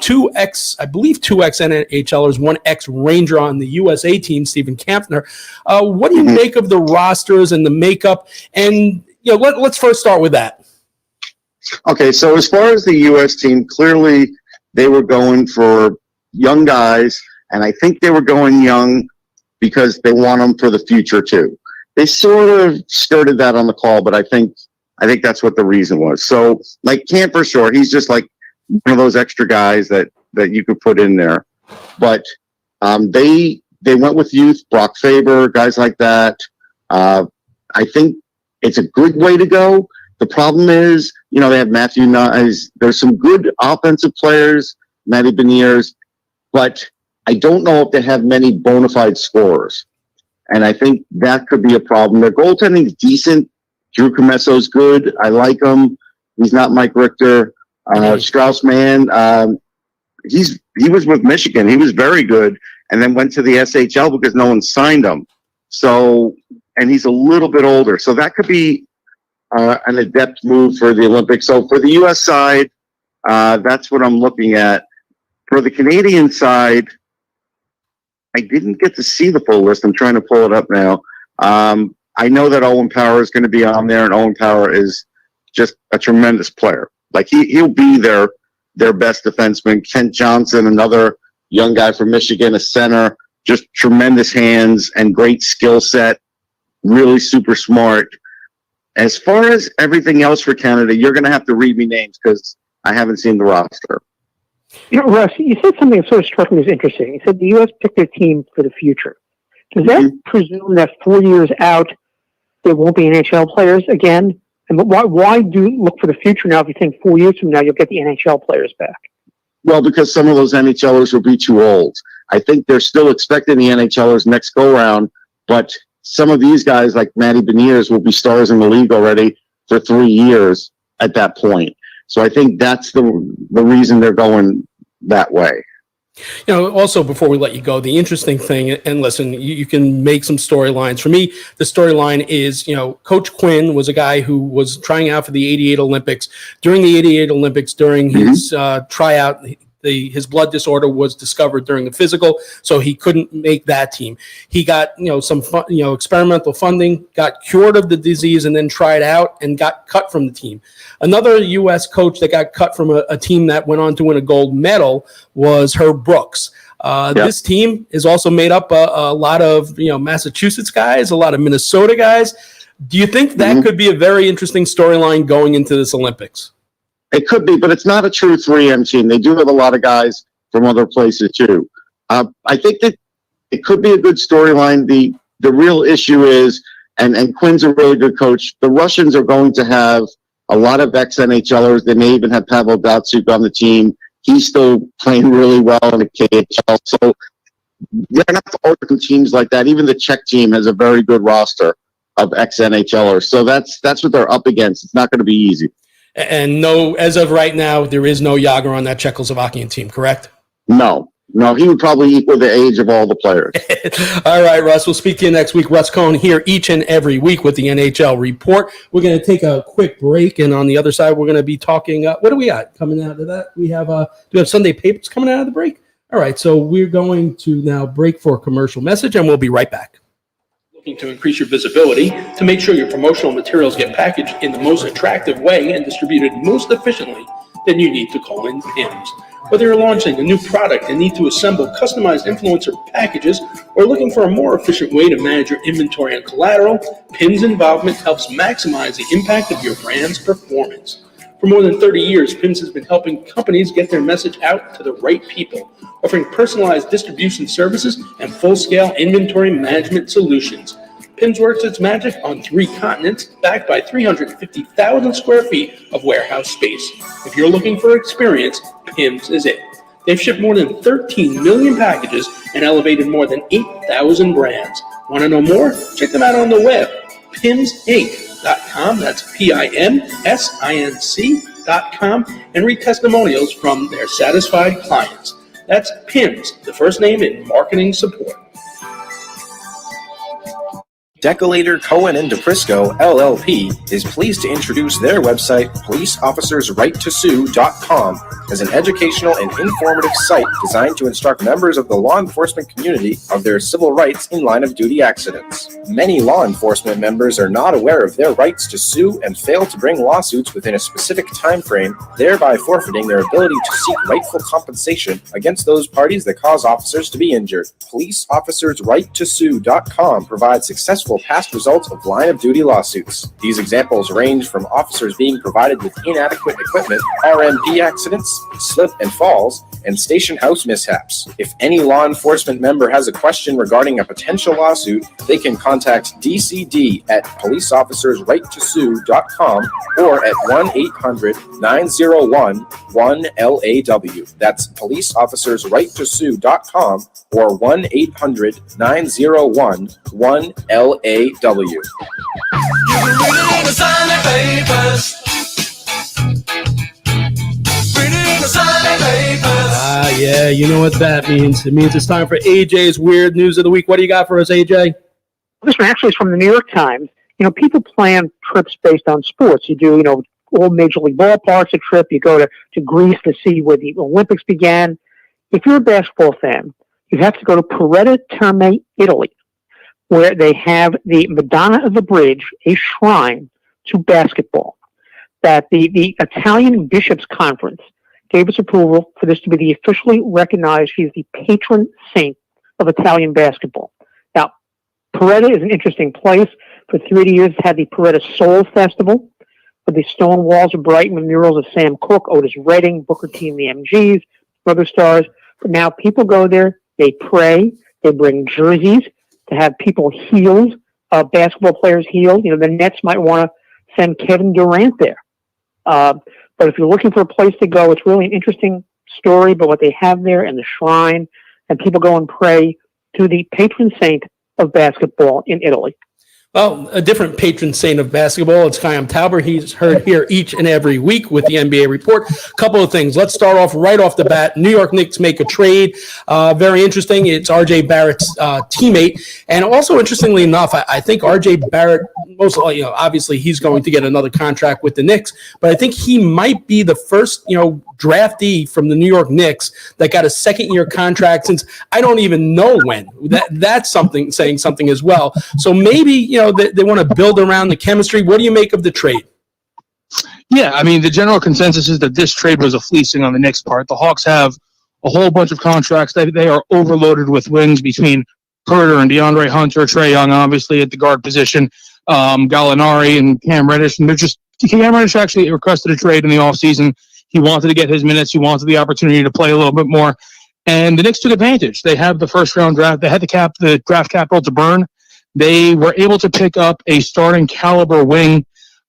two ex-NHLers, one ex-Ranger on the USA team, Stephen Kampner. What do you make of the rosters and the makeup? And let's first start with that. Okay, so as far as the U.S. team, clearly they were going for young guys, and I think they were going young because they want them for the future too. They sort of skirted that on the call, but I think that's what the reason was. So, like Camp for sure, he's just like one of those extra guys that you could put in there. But they went with youth, Brock Faber, guys like that. I think it's a good way to go. The problem is, they have Matthew Nyes. There's some good offensive players, Matty Beniers, but I don't know if they have many bona fide scorers. And I think that could be a problem. Their goaltending is decent. Drew Comesso's good. I like him. He's not Mike Richter. Strauss-Mann, he was with Michigan. He was very good, and then went to the SHL because no one signed him. So, and he's a little bit older. So that could be an adept move for the Olympics. So for the U.S. side, that's what I'm looking at. For the Canadian side, I didn't get to see the full list. I'm trying to pull it up now. I know that Owen Power is going to be on there, and Owen Power is just a tremendous player. Like he'll be their best defenseman. Kent Johnson, another young guy from Michigan, a center, just tremendous hands and great skill set, really super smart. As far as everything else for Canada, you're going to have to read me names because I haven't seen the roster. Russ, you said something that sort of struck me as interesting. You said the U.S. picked their team for the future. Does that presume that 4 years out, there won't be NHL players again? And why do look for the future now if you think 4 years from now you'll get the NHL players back? Well, because some of those NHLers will be too old. I think they're still expecting the NHLers next go-round, but some of these guys like Matty Beniers will be stars in the league already for 3 years at that point. So I think that's the reason they're going that way. Also, before we let you go, the interesting thing, and listen, you can make some storylines. For me, the storyline is, Coach Quinn was a guy who was trying out for the 88 Olympics. During the 88 Olympics, during his tryout, his blood disorder was discovered during the physical, so he couldn't make that team. He got some experimental funding, got cured of the disease, and then tried out and got cut from the team. Another U.S. coach that got cut from a team that went on to win a gold medal was Herb Brooks. This team is also made up a lot of Massachusetts guys, a lot of Minnesota guys. Do you think that could be a very interesting storyline going into this Olympics? It could be, but it's not a true 3M team. They do have a lot of guys from other places too. I think that it could be a good storyline. The real issue is, and Quinn's a really good coach, the Russians are going to have a lot of ex-NHLers. They may even have Pavel Datsyuk on the team. He's still playing really well in the KHL. So they're going to have to overcome teams like that. Even the Czech team has a very good roster of ex-NHLers. So that's what they're up against. It's not going to be easy. And no, as of right now, there is no Yager on that Czechoslovakian team, correct? No, he would probably equal the age of all the players. All right, Russ, we'll speak to you next week. Russ Cohn here each and every week with the NHL Report. We're going to take a quick break, and on the other side, we're going to be talking, what do we got coming out of that? We have Sunday papers coming out of the break? All right, so we're going to now break for a commercial message, and we'll be right back. To increase your visibility, to make sure your promotional materials get packaged in the most attractive way and distributed most efficiently, then you need to call in PIMS. Whether you're launching a new product and need to assemble customized influencer packages or looking for a more efficient way to manage your inventory and collateral, PIMS involvement helps maximize the impact of your brand's performance. For more than 30 years, PIMS has been helping companies get their message out to the right people, offering personalized distribution services and full-scale inventory management solutions. PIMS works its magic on 3 continents, backed by 350,000 square feet of warehouse space. If you're looking for experience, PIMS is it. They've shipped more than 13 million packages and elevated more than 8,000 brands. Want to know more? Check them out on the web, PIMSinc.com. That's PIMSINC.com. PIMS.com and read testimonials from their satisfied clients. That's PIMS, the first name in marketing support. Decolator Cohen & DePrisco, LLP, is pleased to introduce their website, policeofficersrighttosue.com, as an educational and informative site designed to instruct members of the law enforcement community of their civil rights in line-of-duty accidents. Many law enforcement members are not aware of their rights to sue and fail to bring lawsuits within a specific time frame, thereby forfeiting their ability to seek rightful compensation against those parties that cause officers to be injured. PoliceofficersRightToSue.com provides successful past results of line-of-duty lawsuits. These examples range from officers being provided with inadequate equipment, RMP accidents, slip and falls, and station house mishaps. If any law enforcement member has a question regarding a potential lawsuit, they can contact DCD at policeofficersrighttosue.com or at 1-800-901-1LAW. That's policeofficersrighttosue.com or 1-800-901-1LAW. Yeah, you know what that means. It means it's time for AJ's Weird News of the Week. What do you got for us, AJ? This one actually is from the New York Times. People plan trips based on sports. You do, all major league ballparks a trip. You go to Greece to see where the Olympics began. If you're a basketball fan, you have to go to Porretta Terme, Italy, where they have the Madonna of the Bridge, a shrine to basketball, that the Italian Bishops' Conference gave its approval for this to be the officially recognized. She's the patron saint of Italian basketball. Now, Porretta is an interesting place. For 30 years, it's had the Porretta Soul Festival, where the stone walls are brightened with murals of Sam Cooke, Otis Redding, Booker T and the MGs, other stars. But now people go there, they pray, they bring jerseys to have people healed, basketball players healed. The Nets might want to send Kevin Durant there. But if you're looking for a place to go, it's really an interesting story about what they have there and the shrine, and people go and pray to the patron saint of basketball in Italy. Well, a different patron saint of basketball. It's Chaim Tauber. He's heard here each and every week with the NBA report. A couple of things. Let's start off right off the bat. New York Knicks make a trade. Very interesting. It's R.J. Barrett's teammate. And also, interestingly enough, I think R.J. Barrett, obviously he's going to get another contract with the Knicks, but I think he might be the first, draftee from the New York Knicks that got a second-year contract since I don't even know when. That's something, saying something as well. So maybe, they want to build around the chemistry. What do you make of the trade? Yeah, I mean, the general consensus is that this trade was a fleecing on the Knicks' part. The Hawks have a whole bunch of contracts. They are overloaded with wings between Herter and DeAndre Hunter, Trae Young, obviously, at the guard position, Gallinari and Cam Reddish. And Cam Reddish actually requested a trade in the offseason. He wanted to get his minutes. He wanted the opportunity to play a little bit more. And the Knicks took advantage. They have the first-round draft. They had the draft capital to burn. They were able to pick up a starting caliber wing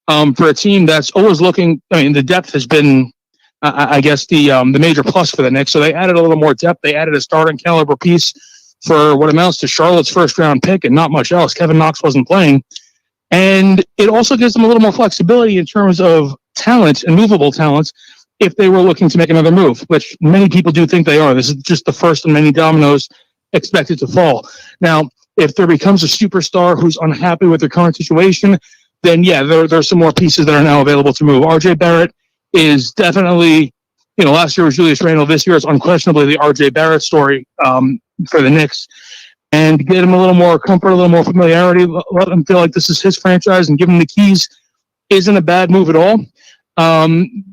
for a team that's always looking. I mean, the depth has been, I guess, the major plus for the Knicks. So they added a little more depth. They added a starting caliber piece for what amounts to Charlotte's first-round pick and not much else. Kevin Knox wasn't playing. And it also gives them a little more flexibility in terms of talent and movable talents if they were looking to make another move, which many people do think they are. This is just the first of many dominoes expected to fall. Now, if there becomes a superstar who's unhappy with their current situation, then yeah, there are some more pieces that are now available to move. R.J. Barrett is definitely, last year was Julius Randle. This year is unquestionably the R.J. Barrett story for the Knicks. And get him a little more comfort, a little more familiarity, let him feel like this is his franchise, and give him the keys isn't a bad move at all.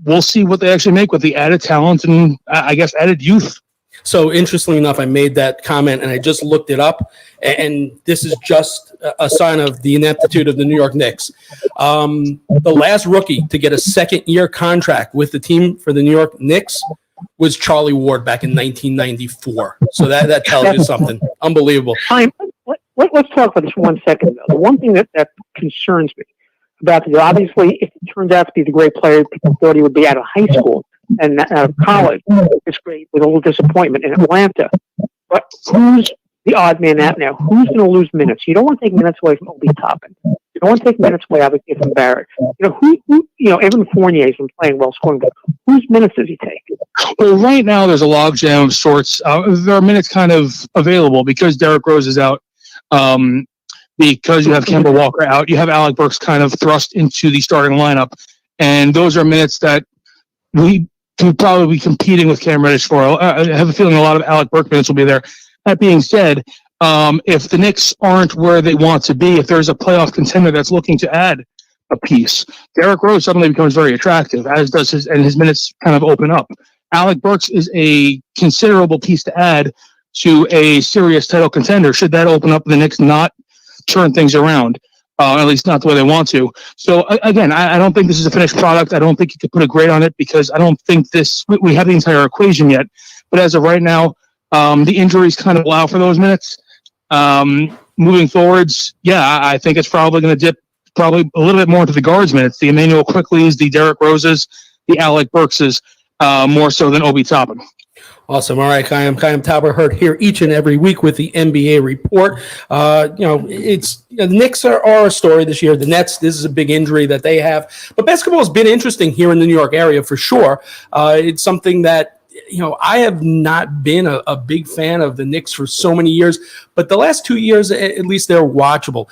We'll see what they actually make with the added talent and, I guess, added youth. So interestingly enough, I made that comment and I just looked it up, and this is just a sign of the ineptitude of the New York Knicks. The last rookie to get a second-year contract with the team for the New York Knicks was Charlie Ward back in 1994. So that tells you something. Unbelievable. Let's talk about this for 1 second, though. The one thing that concerns me about this, obviously, if it turns out to be the great player people thought he would be out of high school and out of college, it's great with a little disappointment in Atlanta. But who's the odd man out now? Who's going to lose minutes? You don't want to take minutes away from Obi Toppin. You don't want to take minutes away, obviously, from Barrett. Evan Fournier's been playing well, scoring goals. Whose minutes does he take? Well, right now there's a logjam of sorts. There are minutes kind of available because Derrick Rose is out. Because you have Kemba Walker out, you have Alec Burks kind of thrust into the starting lineup, and those are minutes that we could probably be competing with Cam Reddish for. I have a feeling a lot of Alec Burks minutes will be there. That being said, if the Knicks aren't where they want to be, if there's a playoff contender that's looking to add a piece, Derrick Rose suddenly becomes very attractive, as does his minutes kind of open up. Alec Burks is a considerable piece to add to a serious title contender. Should that open up the Knicks not turn things around, at least not the way they want to. So again, I don't think this is a finished product. I don't think you could put a grade on it because I don't think we have the entire equation yet. But as of right now, the injuries kind of allow for those minutes. Moving forwards, I think it's probably going to dip probably a little bit more into the guards minutes. The Emmanuel Quickleys, the Derrick Roses, the Alec Burkses, more so than Obi Toppin. Awesome. All right, Kayam Talbert heard here each and every week with the NBA report. The Knicks are a story this year. The Nets, this is a big injury that they have. But basketball has been interesting here in the New York area for sure. It's something that, I have not been a big fan of the Knicks for so many years, but the last 2 years, at least they're watchable.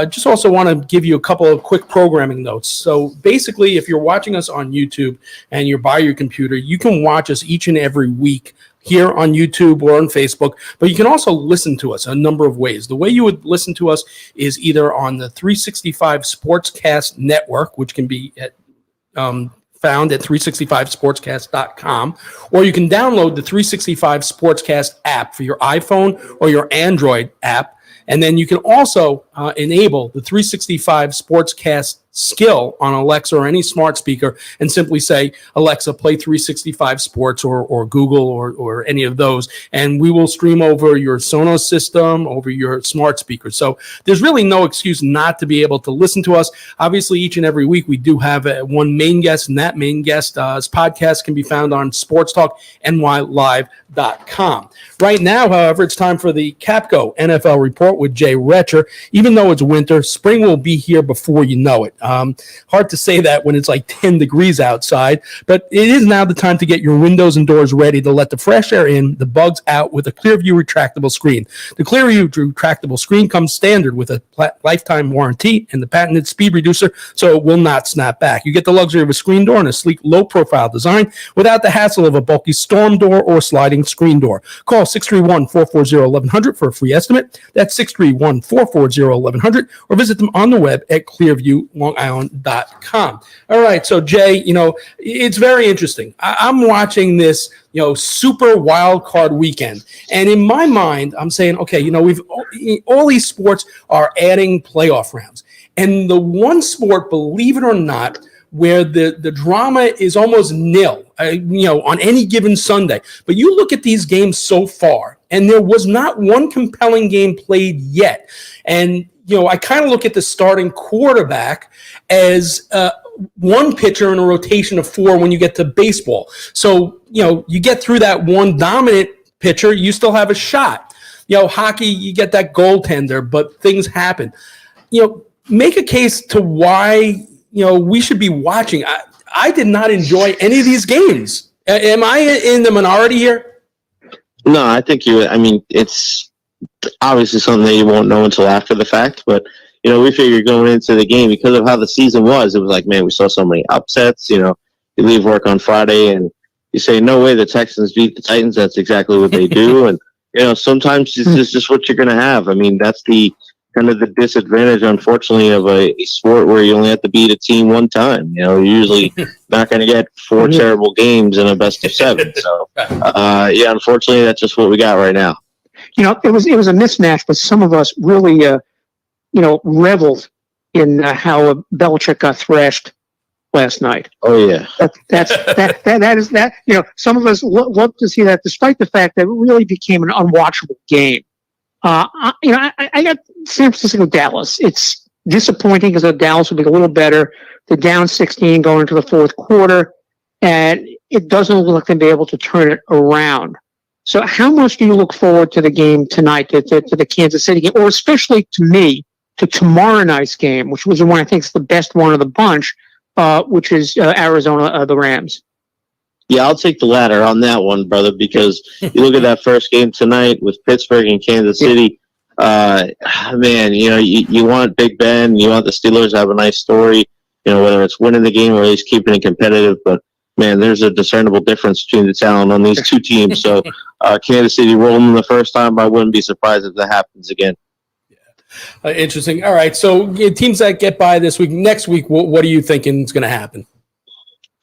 Just also want to give you a couple of quick programming notes. So basically, if you're watching us on YouTube and you're by your computer, you can watch us each and every week here on YouTube or on Facebook, but you can also listen to us a number of ways. The way you would listen to us is either on the 365 Sportscast Network, which can be at found at 365sportscast.com, or you can download the 365 Sportscast app for your iPhone or your Android app. And then you can also enable the 365 Sportscast skill on Alexa or any smart speaker and simply say, Alexa, play 365 Sports or Google or any of those. And we will stream over your Sonos system, over your smart speaker. So there's really no excuse not to be able to listen to us. Obviously, each and every week we do have one main guest, and that main guest's podcast can be found on sportstalknylive.com. Right now, however, it's time for the Capco NFL report with Jay Retcher. Even though it's winter, spring will be here before you know it. Hard to say that when it's like 10 degrees outside, but it is now the time to get your windows and doors ready to let the fresh air in, the bugs out with a Clearview retractable screen. The Clearview retractable screen comes standard with a lifetime warranty and the patented speed reducer, so it will not snap back. You get the luxury of a screen door and a sleek, low-profile design without the hassle of a bulky storm door or sliding screen door. Call 631-440-1100 for a free estimate. That's 631-440-1100, or visit them on the web at clearviewlongisland.com. All right, so Jay, it's very interesting. I'm watching this, super wild card weekend, and in my mind, I'm saying, okay, we've all these sports are adding playoff rounds, and the one sport, believe it or not, where the drama is almost nil, on any given Sunday. But you look at these games so far, and there was not one compelling game played yet. And, I kind of look at the starting quarterback as one pitcher in a rotation of four when you get to baseball. So, you get through that one dominant pitcher, you still have a shot. Hockey, you get that goaltender, but things happen. Make a case to why we should be watching. I did not enjoy any of these games. Am I in the minority here? No, I think it's obviously something that you won't know until after the fact. But, we figured going into the game, because of how the season was, it was like, man, we saw so many upsets. You leave work on Friday and you say, no way the Texans beat the Titans. That's exactly what they do. And, sometimes it's just what you're going to have. That's the kind of the disadvantage, unfortunately, of a sport where you only have to beat a team one time. You're usually not going to get four terrible games in a best of seven. So, unfortunately, that's just what we got right now. It was a mismatch, but some of us really, reveled in how Belichick got thrashed last night. Oh yeah, that is. Some of us love to see that, despite the fact that it really became an unwatchable game. I got San Francisco, Dallas. It's disappointing because Dallas will be a little better. They're down 16 going into the fourth quarter, and it doesn't look like they'll be able to turn it around. So how much do you look forward to the game tonight, to the Kansas City game, or especially to me, to tomorrow night's game, which was the one I think is the best one of the bunch, which is Arizona, the Rams. Yeah, I'll take the latter on that one, brother, because you look at that first game tonight with Pittsburgh and Kansas City. Man, you want Big Ben, you want the Steelers to have a nice story, whether it's winning the game or at least keeping it competitive. But, man, there's a discernible difference between the talent on these two teams. So Kansas City rolling them the first time, I wouldn't be surprised if that happens again. Interesting. All right, so teams that get by this week, next week, what are you thinking is going to happen?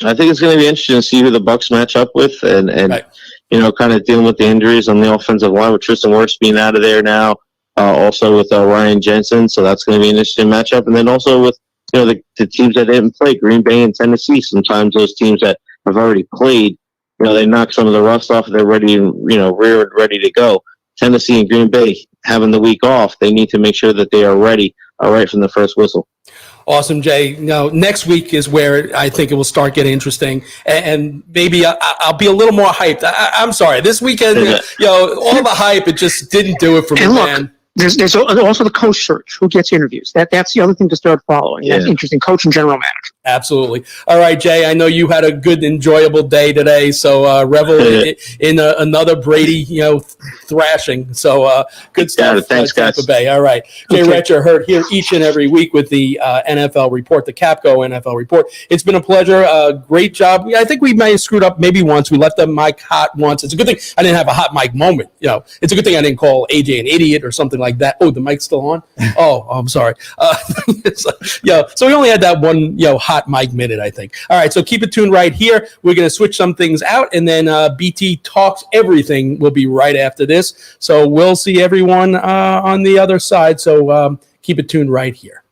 I think it's going to be interesting to see who the Bucs match up with and right. Kind of dealing with the injuries on the offensive line with Tristan Wirfs being out of there now. Also with Ryan Jensen, so that's going to be an interesting matchup. And then also with the teams that didn't play, Green Bay and Tennessee. Sometimes those teams that have already played, they knock some of the rust off. They're ready, ready to go. Tennessee and Green Bay having the week off, they need to make sure that they are ready right from the first whistle. Awesome, Jay. Now, next week is where I think it will start getting interesting, and maybe I'll be a little more hyped. I'm sorry. This weekend, all the hype, it just didn't do it for me, man. There's also the coach search. Who gets interviews? That's the other thing to start following. Yeah. That's interesting. Coach and general manager. Absolutely. All right, Jay. I know you had a good, enjoyable day today. So revel in another Brady, thrashing. So good stuff. Thanks, guys. Tampa Bay. All right, Jay Retcher, heard here each and every week with the NFL report, the Capco NFL report. It's been a pleasure. Great job. Yeah, I think we may have screwed up maybe once. We left the mic hot once. It's a good thing I didn't have a hot mic moment. It's a good thing I didn't call AJ an idiot or something like that. Oh, the mic's still on? Oh, I'm sorry. So we only had that one, hot mic minute, I think. All right, so keep it tuned right here. We're going to switch some things out, and then BT Talks Everything will be right after this. So we'll see everyone on the other side. So keep it tuned right here.